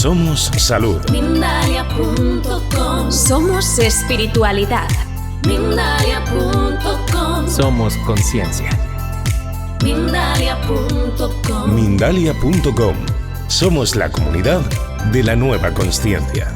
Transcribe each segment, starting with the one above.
Somos salud. Mindalia.com. Somos espiritualidad. Mindalia.com. Somos conciencia. Mindalia.com. Mindalia.com. Somos la comunidad de la nueva consciencia.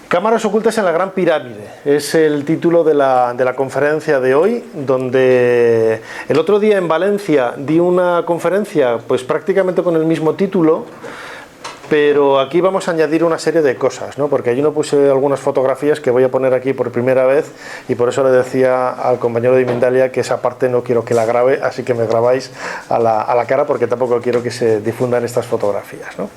Cámaras ocultas en la Gran Pirámide es el título de la conferencia de hoy, donde el otro día en Valencia di una conferencia pues prácticamente con el mismo título, pero aquí vamos a añadir una serie de cosas, ¿no? Porque allí no puse algunas fotografías que voy a poner aquí por primera vez, y por eso le decía al compañero de Mindalia que esa parte no quiero que la grabe, así que me grabáis a la cara, porque tampoco quiero que se difundan estas fotografías, ¿no?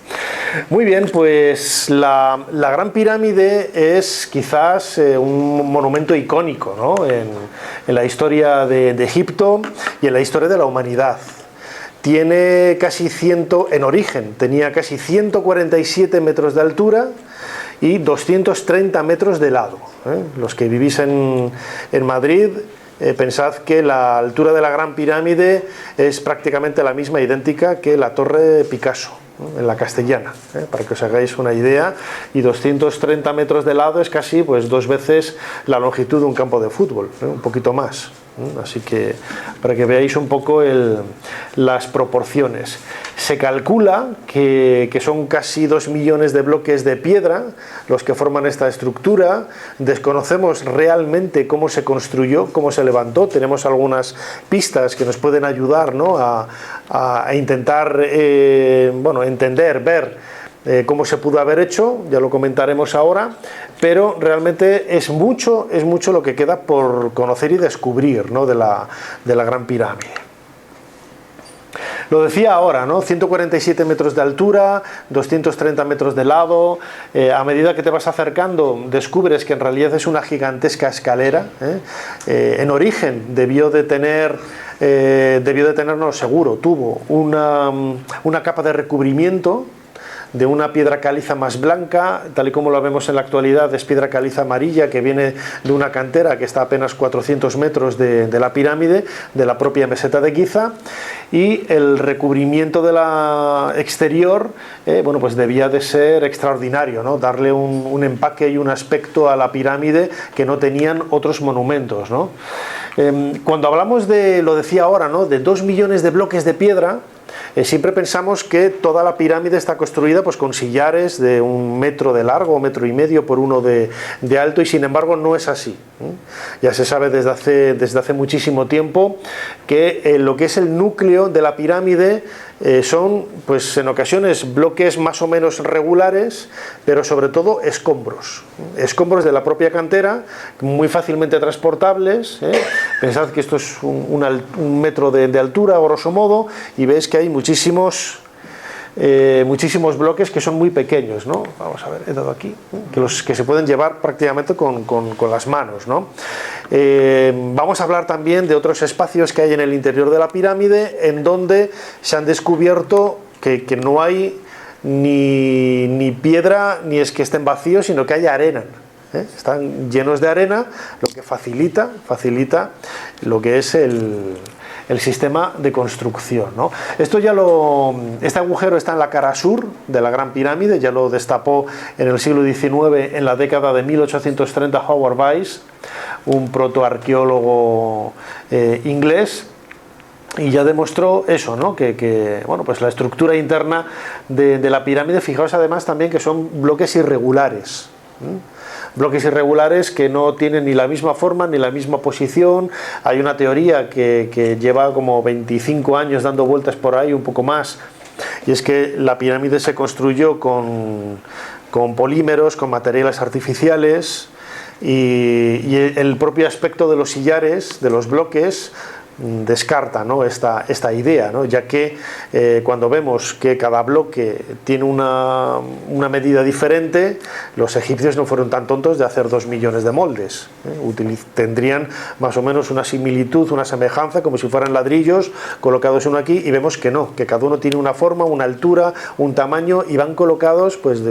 Muy bien, pues la Gran Pirámide es quizás un monumento icónico, ¿no? en la historia de Egipto y en la historia de la humanidad. Tiene casi en origen tenía casi 147 metros de altura y 230 metros de lado. Los que vivís en Madrid, pensad que la altura de la Gran Pirámide es prácticamente la misma, idéntica que la Torre Picasso, ¿no? En la Castellana, para que os hagáis una idea, y 230 metros de lado es casi pues 2 veces la longitud de un campo de fútbol, un poquito más. Así que para que veáis un poco las proporciones. Se calcula que son casi 2 millones de bloques de piedra los que forman esta estructura. Desconocemos realmente cómo se construyó, cómo se levantó. Tenemos algunas pistas que nos pueden ayudar, ¿no? a intentar entender, ver cómo se pudo haber hecho, ya lo comentaremos ahora, pero realmente es mucho lo que queda por conocer y descubrir, ¿no? de la Gran Pirámide. Lo decía ahora, ¿no? 147 metros de altura, 230 metros de lado. A medida que te vas acercando descubres que en realidad es una gigantesca escalera. En origen debió de tener, no, seguro, tuvo una capa de recubrimiento de una piedra caliza más blanca, tal y como lo vemos en la actualidad. Es piedra caliza amarilla que viene de una cantera que está a apenas 400 metros de la pirámide, de la propia meseta de Giza, y el recubrimiento de la exterior pues debía de ser extraordinario, ¿no? Darle un empaque y un aspecto a la pirámide que no tenían otros monumentos, ¿no? Cuando hablamos lo decía ahora, ¿no? De 2 millones de bloques de piedra, siempre pensamos que toda la pirámide está construida pues con sillares de 1 metro de largo, 1,5 metros por 1 de alto, y sin embargo no es así. Ya se sabe desde hace muchísimo tiempo que lo que es el núcleo de la pirámide son pues en ocasiones bloques más o menos regulares, pero sobre todo escombros de la propia cantera, muy fácilmente transportables. Pensad que esto es 1 metro de altura, grosso modo, y veis que hay muchísimos bloques que son muy pequeños, ¿no? Vamos a ver, he dado aquí, que se pueden llevar prácticamente con las manos, ¿no? Vamos a hablar también de otros espacios que hay en el interior de la pirámide, en donde se han descubierto que no hay ni piedra, ni es que estén vacíos, sino que hay arena. Están llenos de arena, lo que facilita lo que es el sistema de construcción, ¿no? Este agujero está en la cara sur de la Gran Pirámide, ya lo destapó en el siglo XIX, en la década de 1830, Howard Weiss, un protoarqueólogo inglés, y ya demostró eso, ¿no? Que pues la estructura interna de la pirámide, fijaos además también que son bloques irregulares. Bloques irregulares que no tienen ni la misma forma ni la misma posición. Hay una teoría que lleva como 25 años dando vueltas por ahí, un poco más, y es que la pirámide se construyó con polímeros, con materiales artificiales, y el propio aspecto de los sillares, de los bloques, descarta, ¿no? esta idea, ¿no? Ya que cuando vemos que cada bloque tiene una medida diferente, los egipcios no fueron tan tontos de hacer 2 millones de moldes. Tendrían más o menos una similitud, una semejanza, como si fueran ladrillos colocados uno aquí, y vemos que no, que cada uno tiene una forma, una altura, un tamaño, y van colocados pues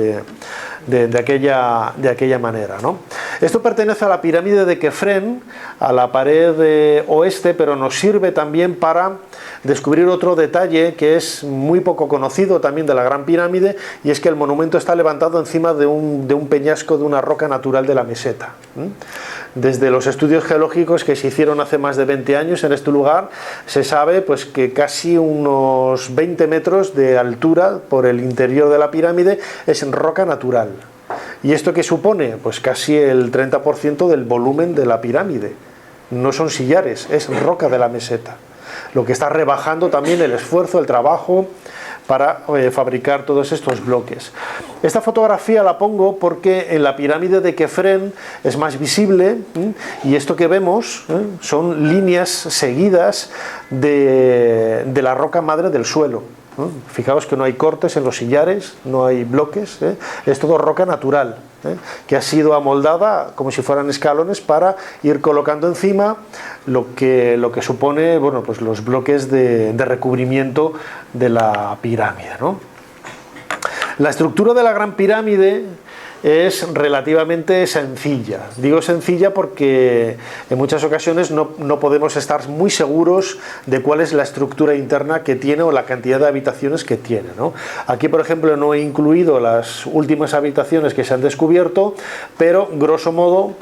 de aquella manera, ¿no? Esto pertenece a la pirámide de Kefren, a la pared oeste, pero nos sirve también para descubrir otro detalle que es muy poco conocido también de la Gran Pirámide, y es que el monumento está levantado encima de un peñasco de una roca natural de la meseta. Desde los estudios geológicos que se hicieron hace más de 20 años en este lugar, se sabe pues que casi unos 20 metros de altura por el interior de la pirámide es roca natural. ¿Y esto qué supone? Pues casi el 30% del volumen de la pirámide. No son sillares, es roca de la meseta. Lo que está rebajando también el esfuerzo, el trabajo para fabricar todos estos bloques. Esta fotografía la pongo porque en la pirámide de Kefren es más visible, y esto que vemos son líneas seguidas de la roca madre del suelo. Fijaos que no hay cortes en los sillares, no hay bloques, es todo roca natural, que ha sido amoldada como si fueran escalones para ir colocando encima lo que supone, bueno, pues los bloques de recubrimiento de la pirámide, ¿no? La estructura de la Gran Pirámide es relativamente sencilla. Digo sencilla porque en muchas ocasiones no podemos estar muy seguros de cuál es la estructura interna que tiene o la cantidad de habitaciones que tiene, ¿no? Aquí, por ejemplo, no he incluido las últimas habitaciones que se han descubierto, pero grosso modo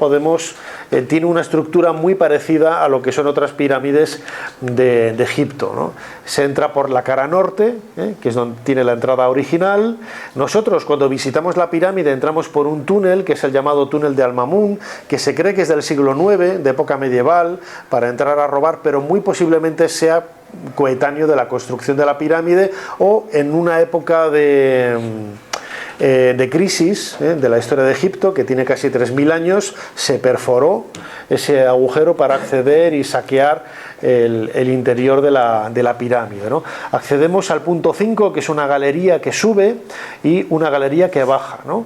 tiene una estructura muy parecida a lo que son otras pirámides de Egipto, ¿no? Se entra por la cara norte, que es donde tiene la entrada original. Nosotros, cuando visitamos la pirámide, entramos por un túnel que es el llamado túnel de Al-Mamun, que se cree que es del siglo IX, de época medieval, para entrar a robar, pero muy posiblemente sea coetáneo de la construcción de la pirámide o en una época de crisis de la historia de Egipto, que tiene casi 3000 años, se perforó ese agujero para acceder y saquear el interior de la pirámide, ¿no? Accedemos al punto 5, que es una galería que sube y una galería que baja, ¿no?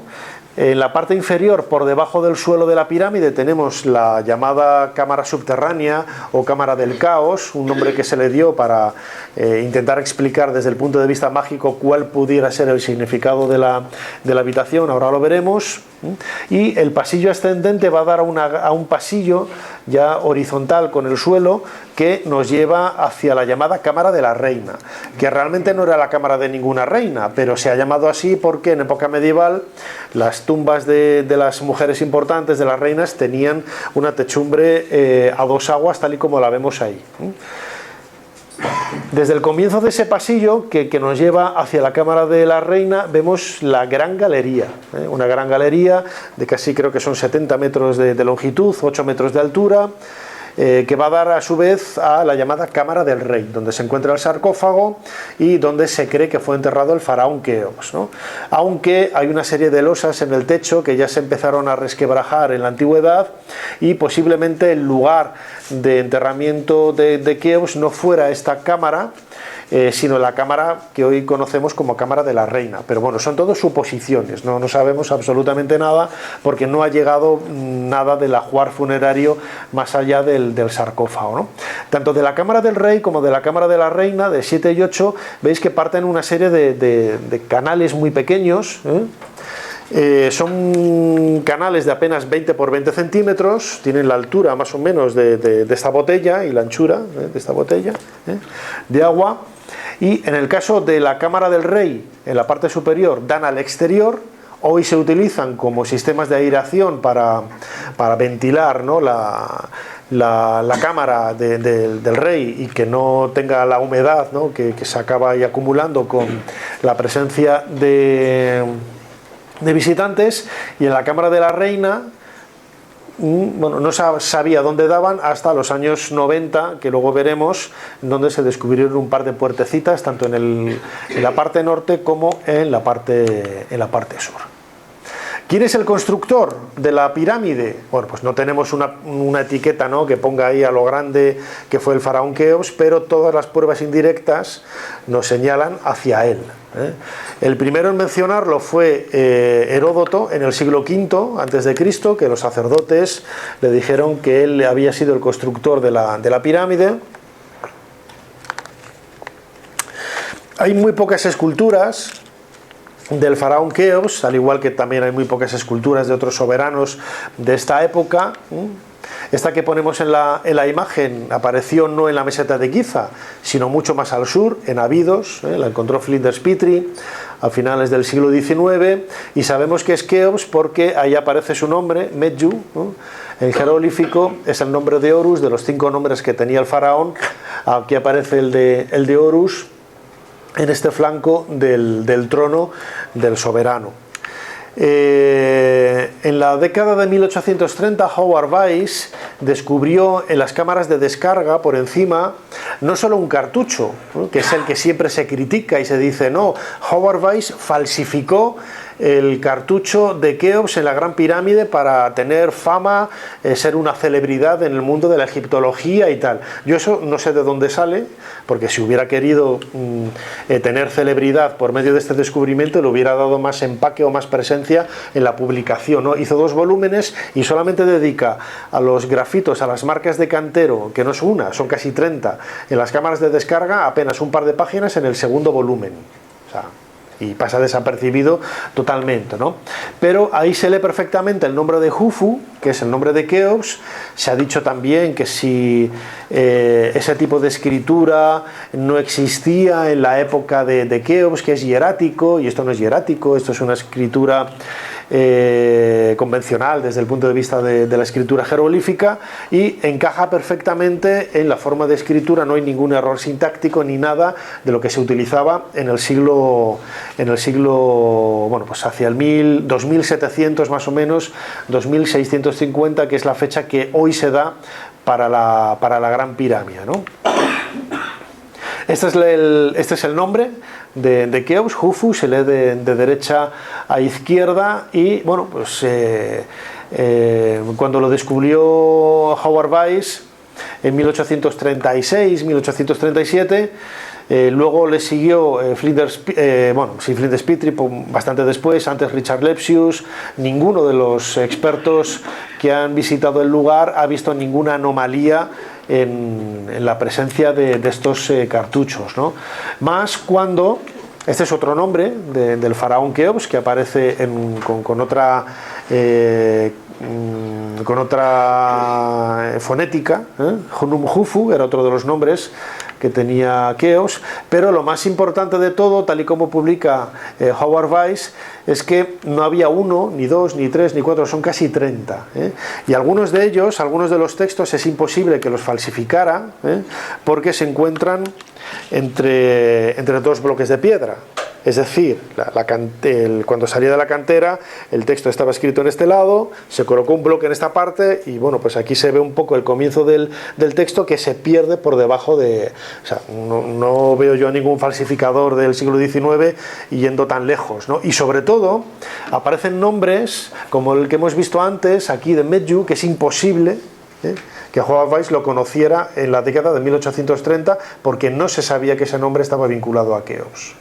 En la parte inferior, por debajo del suelo de la pirámide, tenemos la llamada cámara subterránea o cámara del caos, un nombre que se le dio para intentar explicar desde el punto de vista mágico cuál pudiera ser el significado de la habitación. Ahora lo veremos. Y el pasillo ascendente va a dar a un pasillo ya horizontal con el suelo que nos lleva hacia la llamada cámara de la reina, que realmente no era la cámara de ninguna reina, pero se ha llamado así porque en época medieval las tumbas de las mujeres importantes, de las reinas, tenían una techumbre a dos aguas, tal y como la vemos ahí. Desde el comienzo de ese pasillo que nos lleva hacia la cámara de la reina, vemos la gran galería, una gran galería de casi, creo que son 70 metros de longitud, 8 metros de altura, que va a dar a su vez a la llamada cámara del rey, donde se encuentra el sarcófago y donde se cree que fue enterrado el faraón Keops, ¿no? Aunque hay una serie de losas en el techo que ya se empezaron a resquebrajar en la antigüedad, y posiblemente el lugar de enterramiento de Keops no fuera esta cámara, sino la cámara que hoy conocemos como cámara de la reina. Pero bueno, son todas suposiciones, no sabemos absolutamente nada, porque no ha llegado nada del ajuar funerario más allá del sarcófago, ¿no? Tanto de la cámara del rey como de la cámara de la reina, de 7 y 8, veis que parten una serie de canales muy pequeños, son canales de apenas 20 por 20 centímetros, tienen la altura más o menos de esta botella y la anchura de esta botella de agua. Y en el caso de la cámara del rey, en la parte superior dan al exterior. Hoy se utilizan como sistemas de aireación para ventilar, ¿no?, la cámara del rey, y que no tenga la humedad, ¿no?, que se acaba ahí acumulando con la presencia de visitantes. Y en la cámara de la reina, bueno, no sabía dónde daban hasta los años 90, que luego veremos, donde se descubrieron un par de puertecitas, tanto en la parte norte como en la parte sur. ¿Quién es el constructor de la pirámide? Bueno, pues no tenemos una etiqueta, ¿no?, que ponga ahí a lo grande que fue el faraón Keops, pero todas las pruebas indirectas nos señalan hacia él. El primero en mencionarlo fue Heródoto en el siglo V a.C., que los sacerdotes le dijeron que él había sido el constructor de la pirámide. Hay muy pocas esculturas del faraón Keops, al igual que también hay muy pocas esculturas de otros soberanos de esta época. Esta que ponemos en la imagen apareció no en la meseta de Giza, sino mucho más al sur, en Abidos, la encontró Flinders Petrie a finales del siglo XIX, y sabemos que es Keops porque ahí aparece su nombre, Medju, ¿no? En jeroglífico es el nombre de Horus, de los 5 nombres que tenía el faraón. Aquí aparece el de Horus en este flanco del trono del soberano. En la década de 1830 Howard Weiss descubrió en las cámaras de descarga por encima no solo un cartucho, ¿no?, que es el que siempre se critica y se dice no, Howard Weiss falsificó el cartucho de Keops en la Gran Pirámide para tener fama, ser una celebridad en el mundo de la egiptología y tal. Yo eso no sé de dónde sale, porque si hubiera querido tener celebridad por medio de este descubrimiento, le hubiera dado más empaque o más presencia en la publicación, ¿no? Hizo 2 volúmenes y solamente dedica a los grafitos, a las marcas de cantero, que no es una, son casi 30, en las cámaras de descarga, apenas un par de páginas en el segundo volumen. O sea, y pasa desapercibido totalmente, ¿no? Pero ahí se lee perfectamente el nombre de Jufu, que es el nombre de Keops. Se ha dicho también que si ese tipo de escritura no existía en la época de Keops, que es hierático, y esto no es hierático, esto es una escritura convencional desde el punto de vista de la escritura jeroglífica, y encaja perfectamente en la forma de escritura. No hay ningún error sintáctico ni nada de lo que se utilizaba en el siglo bueno, pues hacia el 2700 más o menos, 2650, que es la fecha que hoy se da para la Gran Pirámide, ¿no? Este es el nombre de Keops, Jufu, se lee de derecha a izquierda, y bueno, pues cuando lo descubrió Howard Weiss en 1836, 1837, luego le siguió Flinders Petrie bastante después, antes Richard Lepsius. Ninguno de los expertos que han visitado el lugar ha visto ninguna anomalía en la presencia de estos cartuchos, ¿no? Más cuando, este es otro nombre del faraón Keops, que aparece con otra fonética, Hunum Jufu era otro de los nombres que tenía Keops, pero lo más importante de todo, tal y como publica Howard Weiss, es que no había 1, ni 2, ni 3, ni 4, son casi 30, y algunos de ellos, algunos de los textos es imposible que los falsificara, porque se encuentran entre 2 bloques de piedra. Es decir, cuando salía de la cantera, el texto estaba escrito en este lado, se colocó un bloque en esta parte, y bueno, pues aquí se ve un poco el comienzo del texto, que se pierde por debajo de... O sea, no veo yo a ningún falsificador del siglo XIX yendo tan lejos, ¿no? Y sobre todo, aparecen nombres como el que hemos visto antes, aquí de Medju, que es imposible que Howard Weiss lo conociera en la década de 1830, porque no se sabía que ese nombre estaba vinculado a Keops.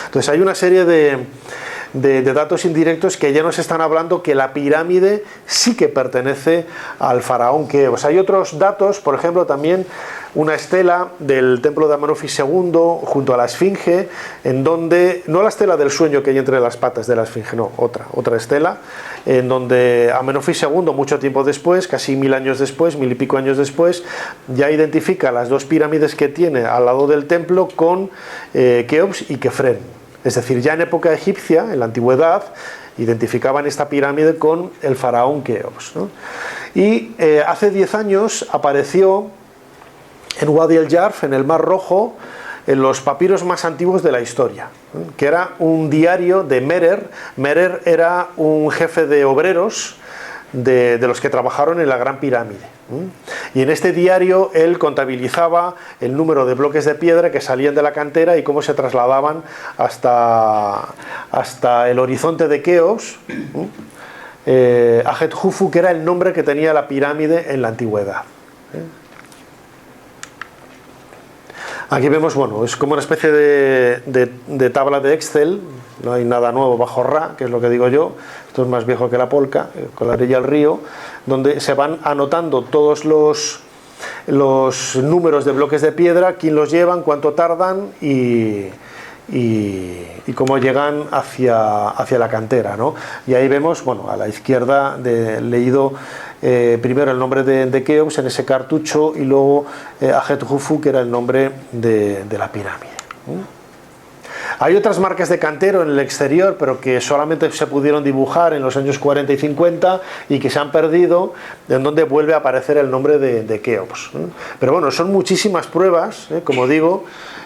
Entonces hay una serie de datos indirectos que ya nos están hablando que la pirámide sí que pertenece al faraón Keops. Hay otros datos, por ejemplo, también una estela del templo de Amenofis II junto a la Esfinge, en donde, no la estela del sueño que hay entre las patas de la Esfinge, no, otra estela, en donde Amenofis II, mucho tiempo después, casi 1000 años después, 1000 y pico años después, ya identifica las 2 pirámides que tiene al lado del templo con Keops y Kefren. Es decir, ya en época egipcia, en la antigüedad, identificaban esta pirámide con el faraón Keops, ¿no? Y hace 10 años apareció en Wadi el Yarf, en el Mar Rojo, en los papiros más antiguos de la historia, que era un diario de Merer. Merer era un jefe de obreros de los que trabajaron en la Gran Pirámide, y en este diario él contabilizaba el número de bloques de piedra que salían de la cantera y cómo se trasladaban hasta el horizonte de Keops, Ajet Jufu, que era el nombre que tenía la pirámide en la antigüedad. Aquí vemos, bueno, es como una especie de tabla de Excel, no hay nada nuevo bajo Ra, que es lo que digo yo, esto es más viejo que la polca, con la orilla del río, donde se van anotando todos los números de bloques de piedra, quién los llevan, cuánto tardan y y cómo llegan hacia la cantera, ¿no? Y ahí vemos, bueno, a la izquierda leído primero el nombre de Keops en ese cartucho y luego Ajet-Khufu, que era el nombre de la pirámide. Hay otras marcas de cantero en el exterior, pero que solamente se pudieron dibujar en los años 40 y 50 y que se han perdido, en donde vuelve a aparecer el nombre de Keops. Pero bueno, son muchísimas pruebas, como digo,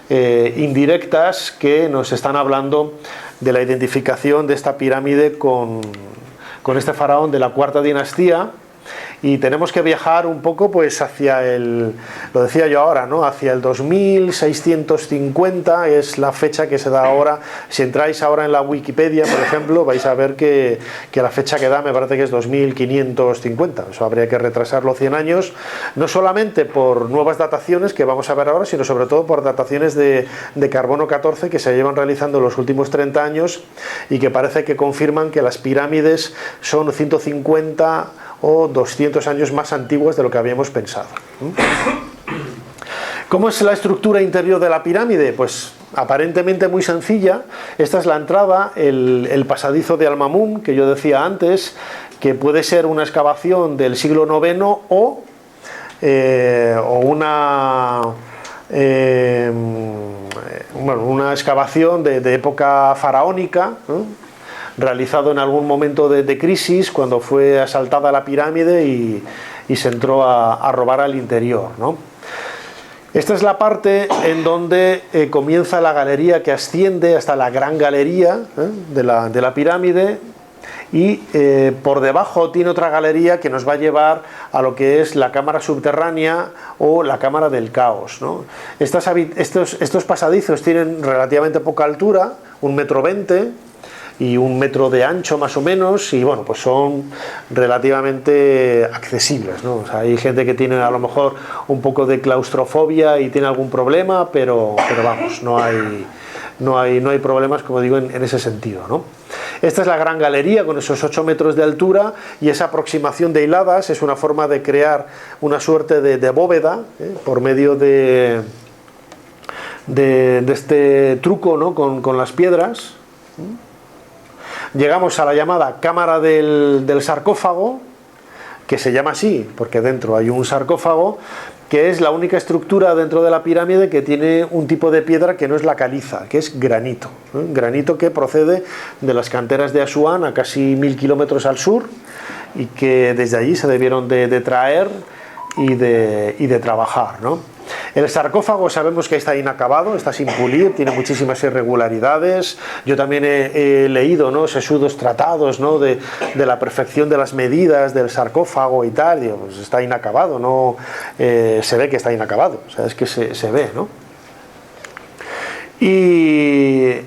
indirectas, que nos están hablando de la identificación de esta pirámide con este faraón de la cuarta dinastía. Y tenemos que viajar un poco pues hacia lo decía yo ahora, ¿no? Hacia el 2650 es la fecha que se da ahora. Si entráis ahora en la Wikipedia, por ejemplo, vais a ver que la fecha que da me parece que es 2550. Eso habría que retrasarlo 100 años, no solamente por nuevas dataciones que vamos a ver ahora, sino sobre todo por dataciones de carbono 14 que se llevan realizando en los últimos 30 años y que parece que confirman que las pirámides son 150 o 200 años más antiguas de lo que habíamos pensado. ¿Cómo es la estructura interior de la pirámide? Pues aparentemente muy sencilla. Esta es la entrada, el pasadizo de Al-Mamun, que yo decía antes, que puede ser una excavación del siglo IX o una excavación de época faraónica, realizado en algún momento de crisis, cuando fue asaltada la pirámide y se entró a robar al interior, ¿no? Esta es la parte en donde comienza la galería que asciende hasta la gran galería de la pirámide, y por debajo tiene otra galería que nos va a llevar a lo que es la cámara subterránea o la cámara del caos, ¿no? Estos pasadizos tienen relativamente poca altura, 1,20 m, y 1 metro de ancho más o menos, y bueno, pues son relativamente accesibles, ¿no? O sea, hay gente que tiene a lo mejor un poco de claustrofobia y tiene algún problema, pero vamos, no hay problemas, como digo, en ese sentido, ¿no? Esta es la gran galería con esos 8 metros de altura, y esa aproximación de hiladas es una forma de crear una suerte de bóveda por medio de este truco, ¿no? con las piedras. Llegamos a la llamada cámara del sarcófago, que se llama así porque dentro hay un sarcófago, que es la única estructura dentro de la pirámide que tiene un tipo de piedra que no es la caliza, que es granito. Granito que procede de las canteras de Asuán, a casi 1000 kilómetros al sur, y que desde allí se debieron de traer y de trabajar, ¿no? El sarcófago sabemos que está inacabado, está sin pulir, tiene muchísimas irregularidades. Yo también he leído, ¿no?, sesudos tratados, ¿no?, de la perfección de las medidas del sarcófago y tal. Digo, pues está inacabado, no se ve que está inacabado, o sea, es que se ve, ¿no? Y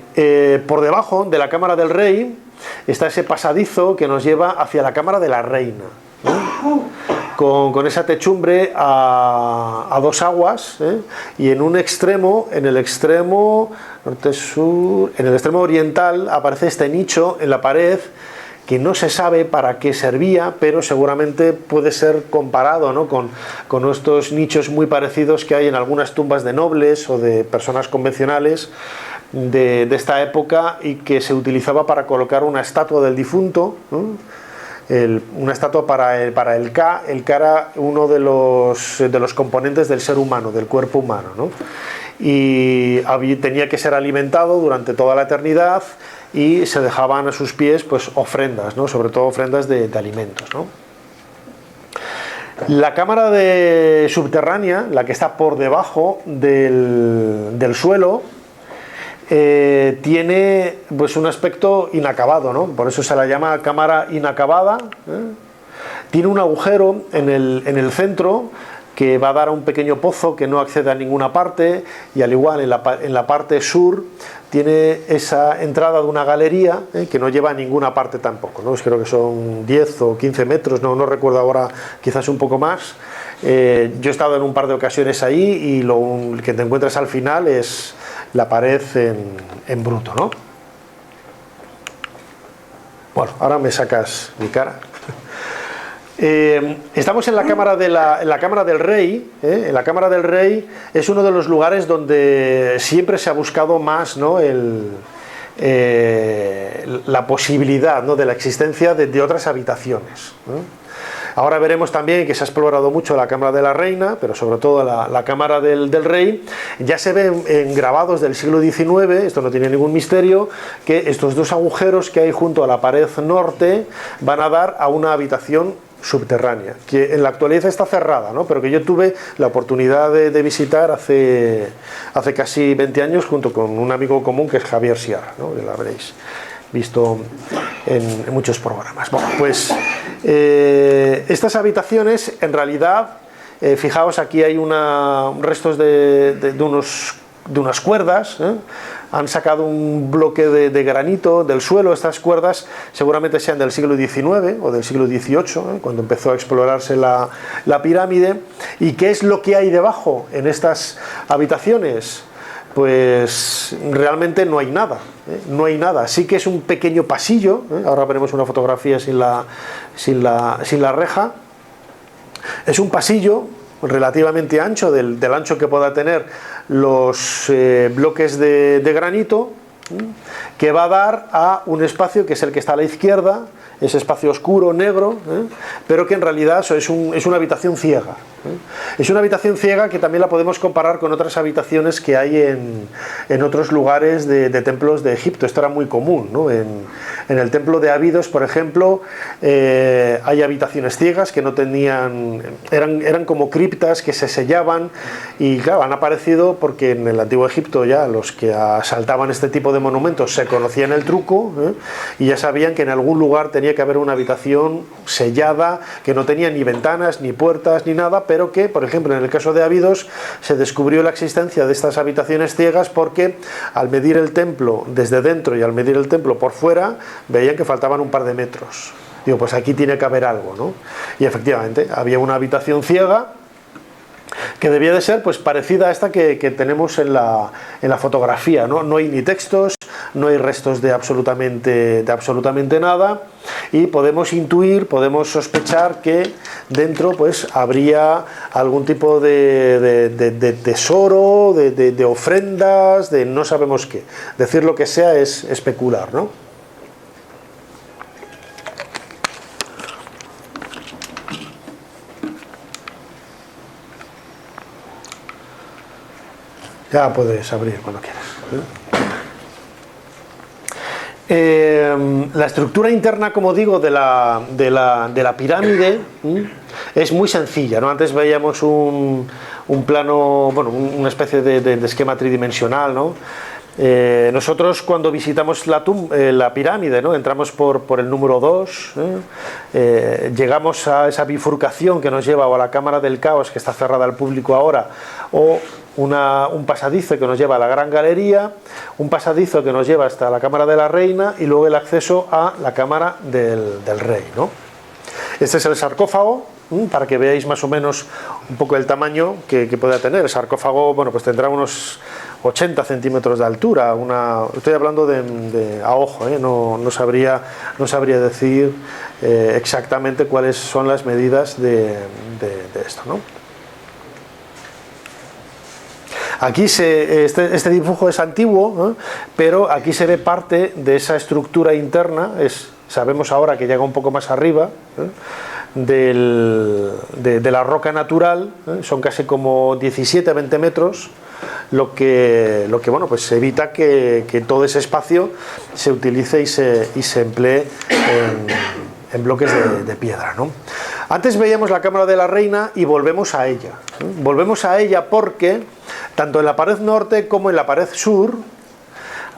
por debajo de la cámara del rey está ese pasadizo que nos lleva hacia la cámara de la reina, ¿no? Con esa techumbre a 2 aguas, y en un extremo, en el extremo norte-sur, en el extremo oriental, aparece este nicho en la pared que no se sabe para qué servía, pero seguramente puede ser comparado, ¿no?, con estos nichos muy parecidos que hay en algunas tumbas de nobles o de personas convencionales de esta época, y que se utilizaba para colocar una estatua del difunto, ¿no? Una estatua para el Ka. El Ka era uno de los componentes del ser humano, del cuerpo humano, ¿no? Y tenía que ser alimentado durante toda la eternidad, y se dejaban a sus pies pues ofrendas, ¿no?, sobre todo ofrendas de alimentos, ¿no? La cámara subterránea, la que está por debajo del suelo, tiene pues un aspecto inacabado, ¿no? Por eso se la llama cámara inacabada, Tiene un agujero en el centro que va a dar a un pequeño pozo que no accede a ninguna parte, y al igual en la parte sur tiene esa entrada de una galería que no lleva a ninguna parte tampoco, ¿no? Creo que son 10 o 15 metros, no recuerdo ahora, quizás un poco más. Yo he estado en un par de ocasiones ahí, y lo que te encuentras al final es la pared en bruto, ¿no? Bueno, ahora me sacas mi cara. Estamos en la cámara del rey. En la cámara del rey es uno de los lugares donde siempre se ha buscado más, ¿no?, la posibilidad, ¿no?, de la existencia de otras habitaciones, ¿no? Ahora veremos también que se ha explorado mucho la cámara de la reina, pero sobre todo la cámara del rey. Ya se ven en grabados del siglo XIX, esto no tiene ningún misterio, que estos dos agujeros que hay junto a la pared norte van a dar a una habitación subterránea, que en la actualidad está cerrada, ¿no?, pero que yo tuve la oportunidad de visitar hace casi 20 años junto con un amigo común que es Javier Sierra, ¿no?, que la habréis visto en muchos programas. Bueno, pues estas habitaciones, en realidad, fijaos, aquí hay restos de unas cuerdas, ¿eh? Han sacado un bloque de granito del suelo. Estas cuerdas seguramente sean del siglo XIX o del siglo XVIII, cuando empezó a explorarse la pirámide. ¿Y qué es lo que hay debajo en estas habitaciones? Pues realmente no hay nada, no hay nada. Sí que es un pequeño pasillo, ahora veremos una fotografía sin la reja. Es un pasillo relativamente ancho, del ancho que pueda tener los bloques de granito, que va a dar a un espacio que es el que está a la izquierda, ese espacio oscuro, negro, pero que en realidad es una habitación ciega. Es una habitación ciega que también la podemos comparar con otras habitaciones que hay en otros lugares de templos de Egipto. Esto era muy común, ¿no? En el templo de Abidos, por ejemplo, hay habitaciones ciegas que no tenían, eran como criptas que se sellaban, y claro, han aparecido porque en el antiguo Egipto ya los que asaltaban este tipo de monumentos se conocían el truco, y ya sabían que en algún lugar tenía que haber una habitación sellada, que no tenía ni ventanas, ni puertas, ni nada, pero que, por ejemplo, en el caso de Abidos, se descubrió la existencia de estas habitaciones ciegas porque al medir el templo desde dentro y al medir el templo por fuera, veían que faltaban un par de metros. Digo, pues aquí tiene que haber algo, ¿no? Y efectivamente, había una habitación ciega que debía de ser pues parecida a esta que tenemos en la fotografía, ¿no? No hay ni textos, no hay restos de absolutamente nada, y podemos intuir, podemos sospechar que dentro pues habría algún tipo de tesoro, de ofrendas, de no sabemos qué. Decir lo que sea es especular, ¿no? Ya puedes abrir cuando quieras. La estructura interna, como digo, de la pirámide es muy sencilla, ¿no? Antes veíamos un plano, bueno, una especie de esquema tridimensional, ¿no? Nosotros cuando visitamos la pirámide, ¿no?, entramos por el número 2, llegamos a esa bifurcación que nos lleva o a la cámara del caos, que está cerrada al público ahora, o un pasadizo que nos lleva a la gran galería, un pasadizo que nos lleva hasta la cámara de la reina, y luego el acceso a la cámara del rey, ¿no? Este es el sarcófago, para que veáis más o menos un poco el tamaño que pueda tener. El sarcófago, bueno, pues tendrá unos 80 centímetros de altura. Estoy hablando a ojo, no sabría decir exactamente cuáles son las medidas de esto, ¿no? Aquí este dibujo es antiguo, ¿no?, pero aquí se ve parte de esa estructura interna. Sabemos ahora que llega un poco más arriba, de la roca natural, son casi como 17-20 metros, lo que bueno, pues evita que todo ese espacio se utilice y se emplee en bloques de piedra, ¿no? Antes veíamos la cámara de la reina y volvemos a ella. Volvemos a ella porque tanto en la pared norte como en la pared sur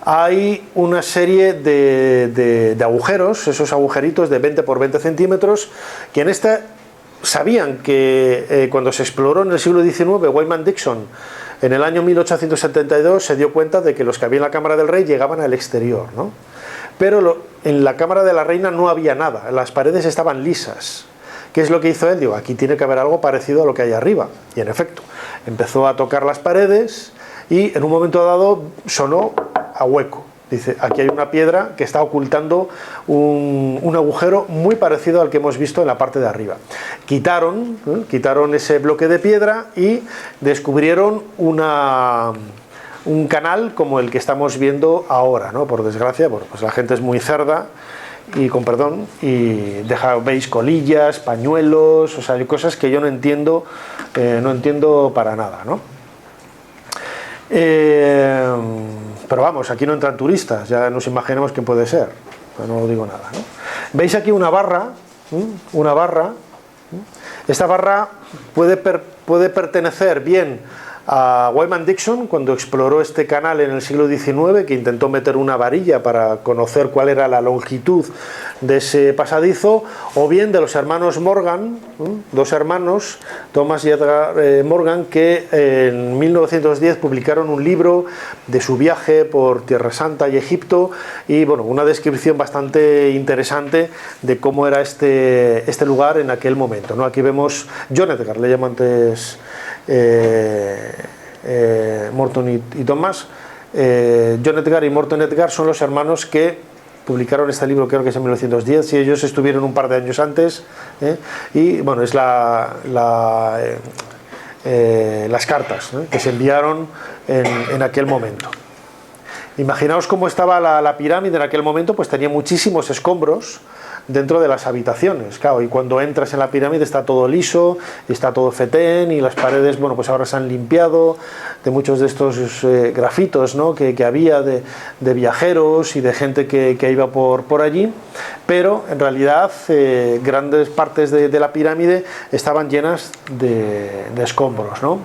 hay una serie de agujeros, esos agujeritos de 20 por 20 centímetros, que en esta sabían que cuando se exploró en el siglo XIX, Wyman Dixon, en el año 1872, se dio cuenta de que los que había en la cámara del rey llegaban al exterior, ¿no? Pero en la cámara de la reina no había nada, las paredes estaban lisas. ¿Qué es lo que hizo él? Digo, aquí tiene que haber algo parecido a lo que hay arriba. Y en efecto, empezó a tocar las paredes y en un momento dado sonó a hueco. Dice, aquí hay una piedra que está ocultando un agujero muy parecido al que hemos visto en la parte de arriba. Quitaron ese bloque de piedra y descubrieron un canal como el que estamos viendo ahora, ¿no? Por desgracia, bueno, pues la gente es muy cerda, y con perdón, y veis colillas, pañuelos, o sea, hay cosas que yo no entiendo para nada, ¿no? Pero vamos, aquí no entran turistas, ya nos imaginemos quién puede ser, pero no digo nada, ¿no? Veis aquí una barra, esta barra puede pertenecer bien a Wyman Dixon, cuando exploró este canal en el siglo XIX, que intentó meter una varilla para conocer cuál era la longitud de ese pasadizo, o bien de los hermanos Morgan, dos hermanos, Thomas y Edgar Morgan, que en 1910 publicaron un libro de su viaje por Tierra Santa y Egipto, y bueno, una descripción bastante interesante de cómo era este lugar en aquel momento, ¿no? Aquí vemos John Edgar, le llamo antes Morton y Thomas. John Edgar y Morton Edgar son los hermanos que publicaron este libro, creo que es en 1910, y ellos estuvieron un par de años antes, y bueno, es las cartas que se enviaron en aquel momento. Imaginaos cómo estaba la pirámide en aquel momento, pues tenía muchísimos escombros dentro de las habitaciones, claro, y cuando entras en la pirámide está todo liso, está todo fetén, y las paredes, bueno, pues ahora se han limpiado de muchos de estos grafitos, ¿no? que había de viajeros y de gente que iba por allí, pero en realidad grandes partes de la pirámide estaban llenas de escombros, ¿no?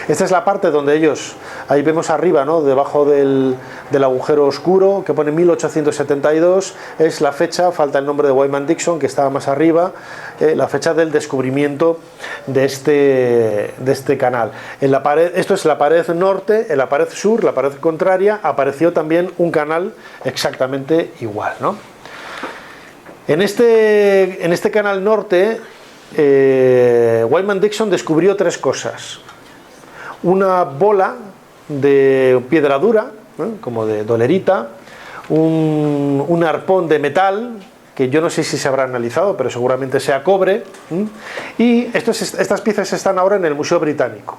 Esta es la parte donde ellos, ahí vemos arriba, ¿no? Debajo del agujero oscuro, que pone 1872, es la fecha, falta el nombre de Wyman Dixon, que estaba más arriba, la fecha del descubrimiento de este canal. En la pared, esto es la pared norte, en la pared sur, la pared contraria, apareció también un canal exactamente igual, ¿no? En este canal norte, Wyman Dixon descubrió tres cosas. Una bola de piedra dura, como de dolerita, un arpón de metal, que yo no sé si se habrá analizado, pero seguramente sea cobre, y estas piezas están ahora en el Museo Británico.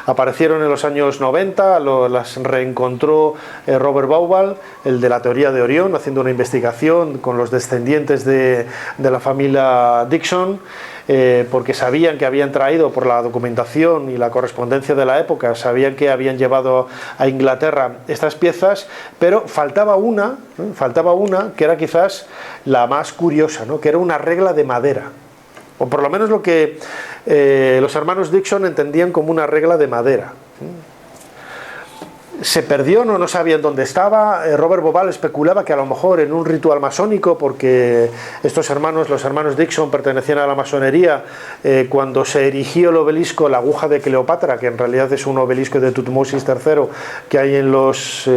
Aparecieron en los años 90, las reencontró Robert Bauval, el de la teoría de Orión, haciendo una investigación con los descendientes de la familia Dixon, porque sabían que habían traído, por la documentación y la correspondencia de la época, sabían que habían llevado a Inglaterra estas piezas, pero faltaba una que era quizás la más curiosa, ¿no? Que era una regla de madera, o por lo menos lo que los hermanos Dixon entendían como una regla de madera. Se perdió, no sabían dónde estaba. Robert Bauval especulaba que a lo mejor en un ritual masónico, porque los hermanos Dixon pertenecían a la masonería, cuando se erigió el obelisco, la aguja de Cleopatra, que en realidad es un obelisco de Tutmosis III que hay en los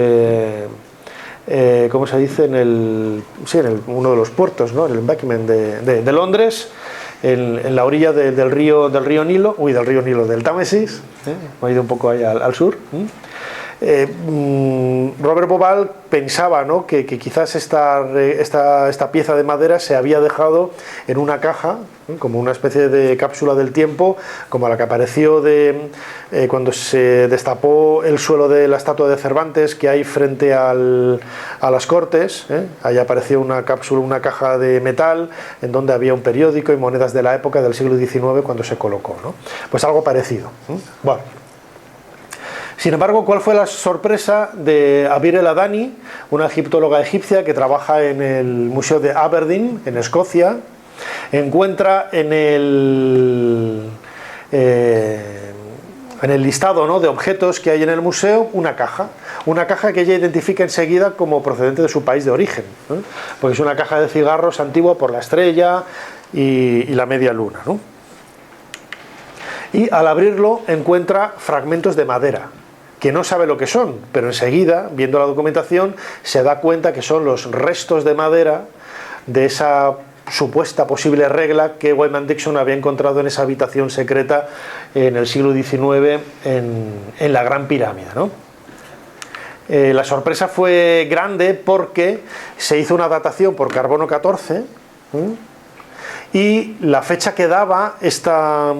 ¿cómo se dice? en uno de los puertos, ¿no? En el Embankment de Londres, en la orilla del río Nilo, del Támesis, me he ido un poco ahí al sur. Robert Bauval pensaba, ¿no? que quizás esta pieza de madera se había dejado en una caja, como una especie de cápsula del tiempo, como la que apareció cuando se destapó el suelo de la estatua de Cervantes que hay frente a las Cortes. Ahí apareció una cápsula, una caja de metal en donde había un periódico y monedas de la época del siglo XIX cuando se colocó, ¿no? Pues algo parecido. Bueno. Sin embargo, ¿cuál fue la sorpresa de Abir El Adani, una egiptóloga egipcia que trabaja en el Museo de Aberdeen, en Escocia? Encuentra en el listado, ¿no?, de objetos que hay en el museo una caja que ella identifica enseguida como procedente de su país de origen, ¿no? Porque es una caja de cigarros antigua por la estrella y la media luna, ¿no? Y al abrirlo encuentra fragmentos de madera, que no sabe lo que son, pero enseguida, viendo la documentación, se da cuenta que son los restos de madera de esa supuesta posible regla que Wyman Dixon había encontrado en esa habitación secreta en el siglo XIX en la Gran Pirámide, ¿no? La sorpresa fue grande porque se hizo una datación por carbono 14, y la fecha que daba esta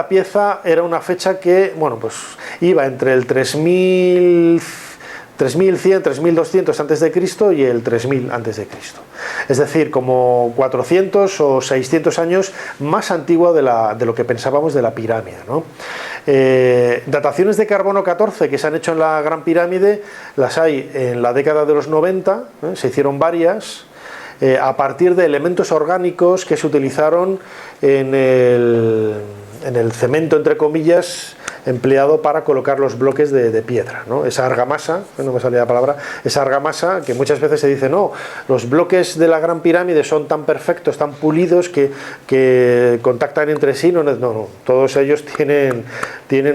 pieza era una fecha que, bueno, pues iba entre el 3100, 3200 antes de Cristo y el 3000 antes de Cristo. Es decir, como 400 o 600 años más antigua de lo que pensábamos de la pirámide, ¿no? Dataciones de carbono 14 que se han hecho en la Gran Pirámide las hay en la década de los 90, se hicieron varias, a partir de elementos orgánicos que se utilizaron en el cemento, entre comillas, empleado para colocar los bloques de piedra, ¿no? Esa argamasa, no me salía la palabra, esa argamasa que muchas veces se dice, no, los bloques de la Gran Pirámide son tan perfectos, tan pulidos que contactan entre sí, no, todos ellos tienen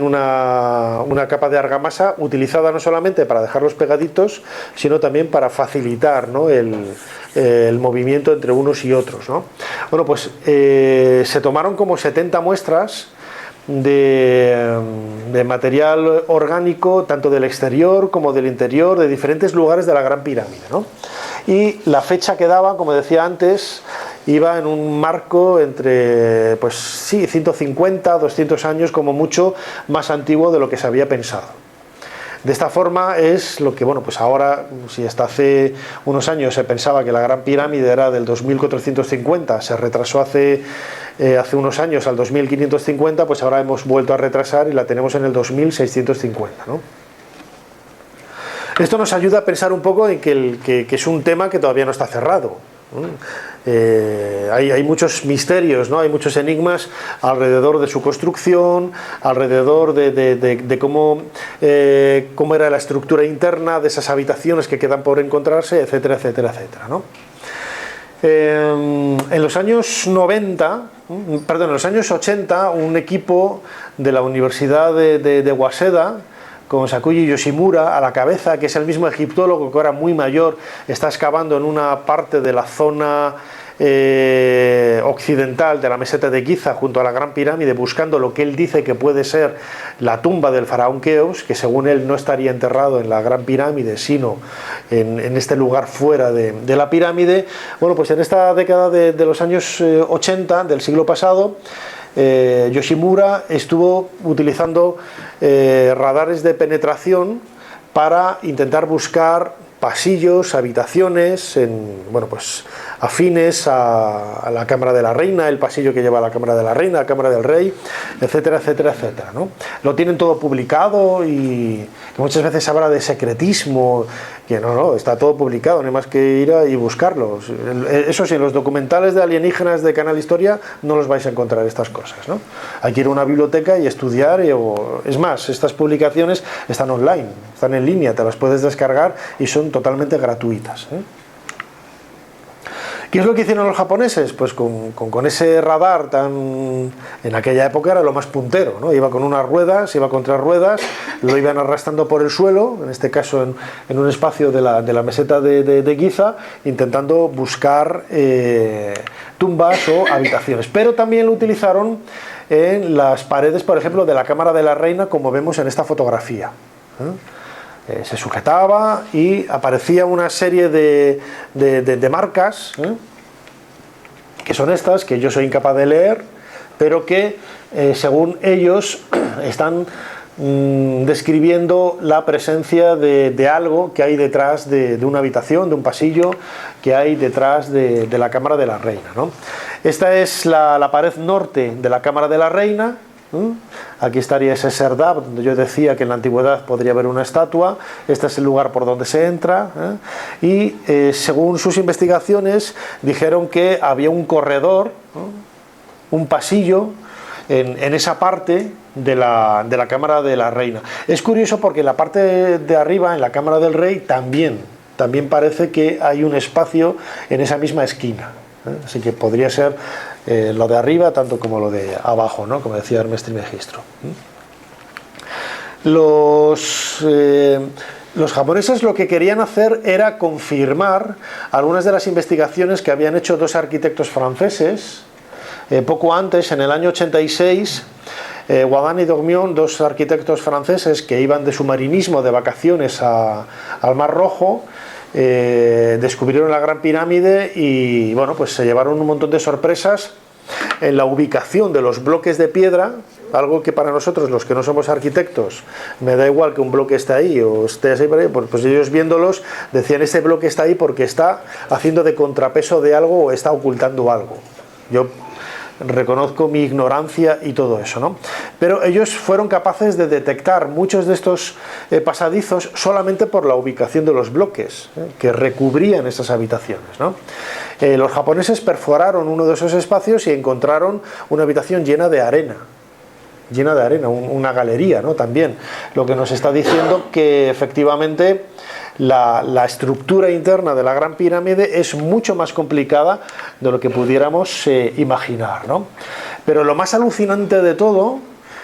una capa de argamasa utilizada no solamente para dejarlos pegaditos, sino también para facilitar, ¿no?, el movimiento entre unos y otros, ¿no? Bueno, pues se tomaron como 70 muestras de material orgánico, tanto del exterior como del interior, de diferentes lugares de la Gran Pirámide, ¿no? Y la fecha que daba, como decía antes, iba en un marco entre, pues sí, 150, 200 años como mucho más antiguo de lo que se había pensado. De esta forma es lo que, bueno, pues ahora, si hasta hace unos años se pensaba que la Gran Pirámide era del 2450, se retrasó hace unos años al 2550, pues ahora hemos vuelto a retrasar y la tenemos en el 2650, ¿no? Esto nos ayuda a pensar un poco en que es un tema que todavía no está cerrado, ¿no? Hay muchos misterios, ¿no? Hay muchos enigmas alrededor de su construcción, alrededor de cómo era la estructura interna de esas habitaciones que quedan por encontrarse, etcétera, etcétera, etcétera, ¿no? En los años 80, un equipo de la Universidad de Waseda, con Sakuji Yoshimura a la cabeza, que es el mismo egiptólogo que ahora muy mayor está excavando en una parte de la zona occidental de la meseta de Giza junto a la Gran Pirámide, buscando lo que él dice que puede ser la tumba del faraón Keops, que según él no estaría enterrado en la Gran Pirámide sino en este lugar fuera de la pirámide. Bueno, pues en esta década de los años 80 del siglo pasado, Yoshimura estuvo utilizando radares de penetración para intentar buscar pasillos, habitaciones, bueno, pues afines a la Cámara de la Reina, el pasillo que lleva a la Cámara de la Reina, la Cámara del Rey, etcétera, etcétera, etcétera, ¿no? Lo tienen todo publicado y que muchas veces se habla de secretismo, que no, está todo publicado, no hay más que ir y buscarlo. Eso sí, en los documentales de alienígenas de Canal Historia no los vais a encontrar estas cosas, ¿no? Hay que ir a una biblioteca y estudiar, es más, estas publicaciones están online, están en línea, te las puedes descargar y son totalmente gratuitas, ¿eh? ¿Qué es lo que hicieron los japoneses? Pues con ese radar en aquella época era lo más puntero, ¿no? Iba con unas ruedas, iba con 3 ruedas, lo iban arrastrando por el suelo, en este caso en un espacio de la meseta de Giza, intentando buscar tumbas o habitaciones. Pero también lo utilizaron en las paredes, por ejemplo, de la Cámara de la Reina, como vemos en esta fotografía, ¿eh? Se sujetaba y aparecía una serie de marcas, que son estas, que yo soy incapaz de leer, pero que según ellos están describiendo la presencia de algo que hay detrás de una habitación, de un pasillo que hay detrás de la Cámara de la Reina, ¿no? Esta es la pared norte de la Cámara de la Reina. Aquí estaría ese serdab donde yo decía que en la antigüedad podría haber una estatua. Este es el lugar por donde se entra, y según sus investigaciones dijeron que había un corredor, un pasillo en esa parte de la Cámara de la Reina. Es curioso porque en la parte de arriba, en la Cámara del Rey, también parece que hay un espacio en esa misma esquina, así que podría ser lo de arriba tanto como lo de abajo, ¿no? Como decía Hermes Trismegisto. Los japoneses lo que querían hacer era confirmar algunas de las investigaciones que habían hecho 2 arquitectos franceses poco antes, en el año 86, Guadani y Dormion, dos arquitectos franceses que iban de submarinismo de vacaciones al Mar Rojo, descubrieron la Gran Pirámide y bueno, pues se llevaron un montón de sorpresas en la ubicación de los bloques de piedra, algo que para nosotros, los que no somos arquitectos, me da igual que un bloque esté ahí o esté así, pues ellos viéndolos decían, este bloque está ahí porque está haciendo de contrapeso de algo o está ocultando algo. Yo reconozco mi ignorancia y todo eso, ¿no? Pero ellos fueron capaces de detectar muchos de estos pasadizos solamente por la ubicación de los bloques que recubrían esas habitaciones, ¿no? Los japoneses perforaron uno de esos espacios y encontraron una habitación llena de arena, una galería, ¿no? También, lo que nos está diciendo que efectivamente la estructura interna de la Gran Pirámide es mucho más complicada de lo que pudiéramos imaginar, ¿no? Pero lo más alucinante de todo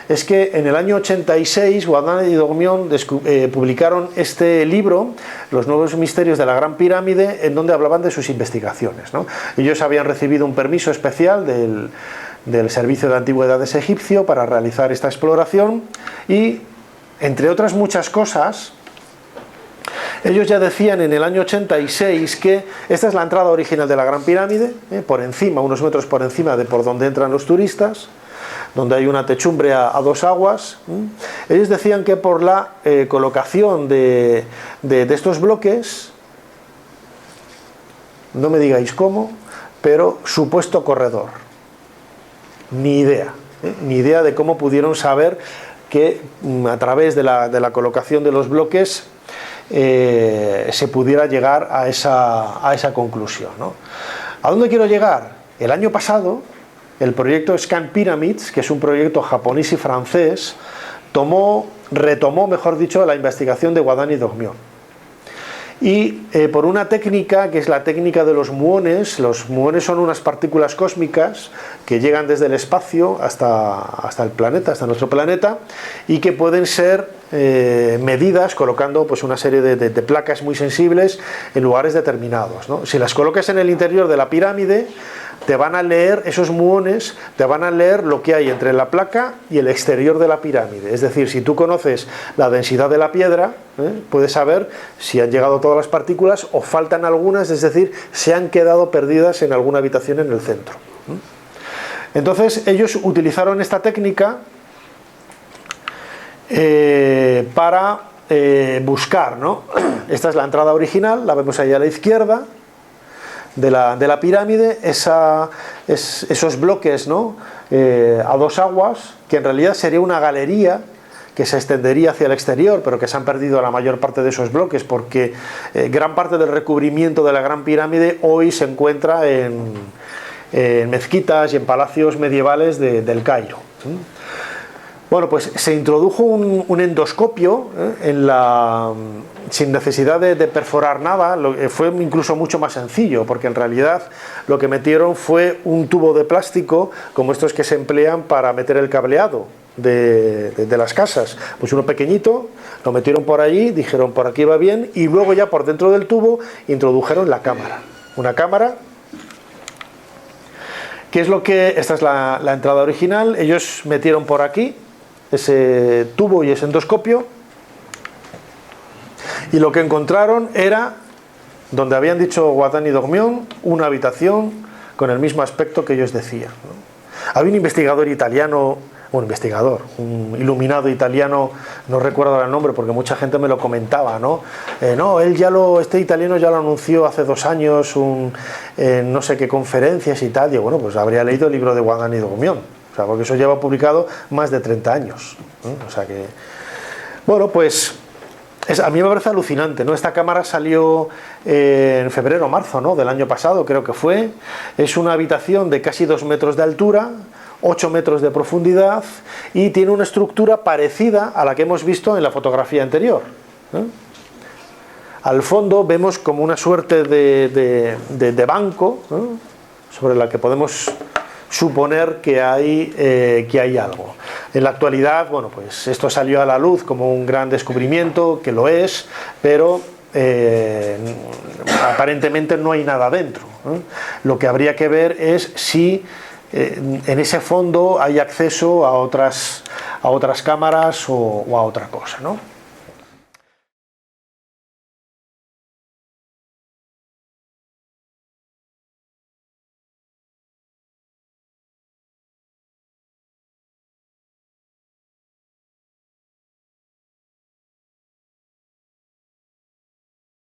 es que en el año 86 Guadani y Dormion publicaron este libro, Los nuevos misterios de la Gran Pirámide, en donde hablaban de sus investigaciones, ¿no? Ellos habían recibido un permiso especial del Servicio de Antigüedades egipcio para realizar esta exploración y, entre otras muchas cosas, ellos ya decían en el año 86 que esta es la entrada original de la Gran Pirámide, por encima, unos metros por encima de por donde entran los turistas, donde hay una techumbre a dos aguas. Ellos decían que por la colocación de estos bloques, no me digáis cómo, pero supuesto corredor. Ni idea de cómo pudieron saber que a través de la colocación de los bloques se pudiera llegar a esa conclusión, ¿no? ¿A dónde quiero llegar? El año pasado, el proyecto Scan Pyramids, que es un proyecto japonés y francés, retomó, mejor dicho, la investigación de Guadani y Dormion. Y por una técnica que es la técnica de los muones. Los muones son unas partículas cósmicas que llegan desde el espacio hasta el planeta, hasta nuestro planeta, y que pueden ser medidas colocando pues una serie de placas muy sensibles en lugares determinados, ¿no? Si las colocas en el interior de la pirámide, te van a leer, esos muones te van a leer lo que hay entre la placa y el exterior de la pirámide. Es decir, si tú conoces la densidad de la piedra, puedes saber si han llegado todas las partículas o faltan algunas, es decir, se han quedado perdidas en alguna habitación en el centro. Entonces ellos utilizaron esta técnica para buscar, ¿no? Esta es la entrada original, la vemos ahí a la izquierda de la pirámide, esos bloques, ¿no? A dos aguas, que en realidad sería una galería que se extendería hacia el exterior, pero que se han perdido la mayor parte de esos bloques porque gran parte del recubrimiento de la Gran Pirámide hoy se encuentra en mezquitas y en palacios medievales del Cairo. Bueno, pues se introdujo un endoscopio sin necesidad de perforar nada. Fue incluso mucho más sencillo, porque en realidad lo que metieron fue un tubo de plástico como estos que se emplean para meter el cableado de las casas. Pues uno pequeñito, lo metieron por allí, dijeron por aquí va bien, y luego ya por dentro del tubo introdujeron la cámara. Una cámara. ¿Qué es lo que...? Esta es la entrada original. Ellos metieron por aquí ese tubo y ese endoscopio, y lo que encontraron era, donde habían dicho Guadani y Dormion, una habitación con el mismo aspecto que ellos decían, ¿no? Había un investigador italiano, un iluminado italiano, no recuerdo el nombre porque mucha gente me lo comentaba, ¿no? Este italiano ya lo anunció hace 2 años, no sé qué conferencias y tal. Y bueno, pues habría leído el libro de Guadani y Dormion, o sea, porque eso lleva publicado más de 30 años, ¿no? O sea que, bueno, pues a mí me parece alucinante, ¿no? Esta cámara salió en febrero o marzo, ¿no?, del año pasado, creo que fue. Es una habitación de casi 2 metros de altura, 8 metros de profundidad, y tiene una estructura parecida a la que hemos visto en la fotografía anterior, ¿eh? Al fondo vemos como una suerte de banco, ¿no?, sobre la que podemos suponer que hay algo. En la actualidad, bueno, pues esto salió a la luz como un gran descubrimiento, que lo es, pero aparentemente no hay nada dentro, ¿eh? Lo que habría que ver es si en ese fondo hay acceso a otras cámaras o a otra cosa, ¿no?